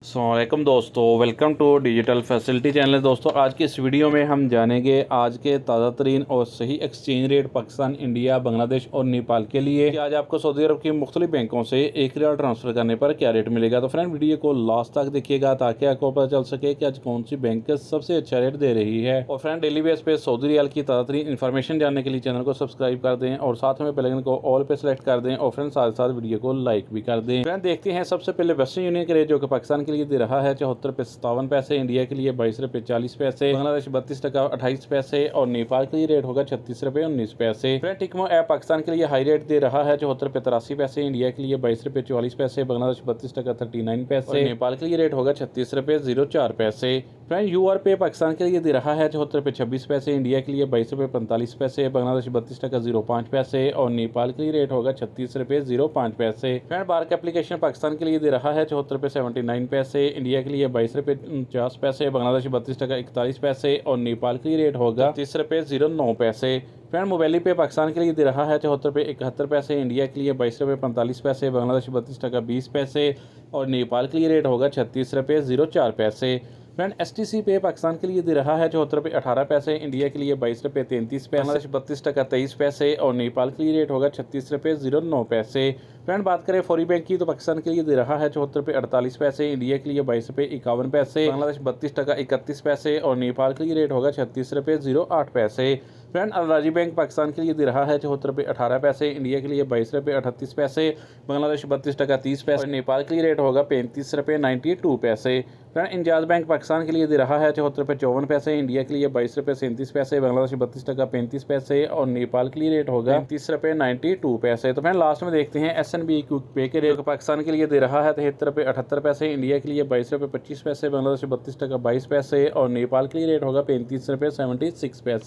अस्सलामुअलैकुम दोस्तों, welcome to digital facility channel. दोस्तों, आज की इस वीडियो में हम जानेंगे आज के ताज़ा तरीन और सही exchange rate Pakistan, India, Bangladesh और नेपाल के लिए कि आज आपको सऊदी अरब की मुख्तलिफ बैंकों से एक रियाल ट्रांसफ़र करने पर क्या रेट मिलेगा। तो फ्रेंड, वीडियो को लास्ट तक देखिएगा ताकि आपको पता चल सके कि आज कौन सी बैंक सबसे अच्छा रेट दे रही है। और फ्रेंड, डेली बेस पे सऊदी रियाल की ताज़ा तरीन इन्फॉर्मेशन जानने के लिए चैनल को सब्सक्राइब कर दें और साथ में बेल आइकन को ऑल पे सेलेक्ट कर दें और फ्रेंड साथ साथ वीडियो को लाइक भी कर दें। फ्रेंड, देखते हैं सबसे पहले वेस्टर्न यूनियन का रेट जो कि पाकिस्तान के लिए दे रहा है 74 रुपये 57 पैसे, इंडिया के लिए 22 रुपये 40 पैसे, बांग्लादेश 32 टका 28 पैसे और नेपाल के लिए रेट होगा 36 रुपये 19 पैसे। फ्रेंड, टिकमो ऐप पाकिस्तान के लिए हाई रेट दे रहा है 74 रुपये 83 पैसे, इंडिया के लिए 22 रुपये 44 पैसे, बांग्लादेश 32 टका 39 पैसे और नेपाल के लिए रेट होगा 36 रुपये 04 पैसे। फ्रेंड, यूआर पे पाकिस्तान के लिए दे रहा है 74 रुपये 26 पैसे, इंडिया के लिए 22 रुपये 45 पैसे, बांग्लादेश 32 टका 05 पैसे और नेपाल के लिए रेट होगा 36 रुपये 05 पैसे। फ्रेंड, बार्क एप्लीकेशन पाकिस्तान के लिए दे रहा है 74 रुपये 79 पैसे, इंडिया के लिए 22 रुपये 49 पैसे, बांग्लादेश 32 टका 41 पैसे और नेपाल के लिए रेट होगा 30 रुपये 09 पैसे। फ्रेंड, मोबाइल पे पाकिस्तान के लिए दे रहा है 74 रुपये 71 पैसे, इंडिया के लिए 22 रुपये 45 पैसे, बांग्लादेश 32 टका 20 पैसे और नेपाल के लिए रेट होगा 36 रुपये 04 पैसे। फ्रेंड, STC पे पाकिस्तान के लिए दे रहा है 74 रुपये 18 पैसे, इंडिया के लिए 22 रुपये 33 पैसे, बांग्लादेश 32 टका 23 पैसे और नेपाल के लिए रेट होगा 36 रुपये 09 पैसे। फ्रेंड, बात करें फौरी बैंक की तो पाकिस्तान के लिए दे रहा है 74 रुपये 48 पैसे, इंडिया के लिए 22 रुपये 51 पैसे, बांग्लादेश 32 टका 31 पैसे और नेपाल के लिए रेट होगा 36 रुपये 08 पैसे। फ्रेंड, अलराजी बैंक पाकिस्तान के लिए दे रहा है 74 रुपये 18 पैसे, इंडिया के लिए 22 रुपये 38 पैसे, बांग्लादेश 32 टका 30 पैसे और नेपाल के लिए रेट होगा 35 रुपये 92 पैसे। फ्रेंड, इंजाज बैंक पाकिस्तान के लिए दे रहा है 74 रुपये 54 पैसे, इंडिया के लिए 22 रुपये 37 पैसे, बांग्लादेश 32 टका 35 पैसे और नेपाल के लिए रेट होगा 35 रुपये 92 पैसे। तो फ्रेंड, लास्ट में देखते हैं SNB क्विक पे के रेट पाकिस्तान के लिए दे रहा है 73 रुपये 78 पैसे, इंडिया के लिए 22 रुपये 25 पैसे, बांग्लादेश 32 टका 22 पैसे और नेपाल के लिए रेट होगा 35 रुपये 76 पैसे।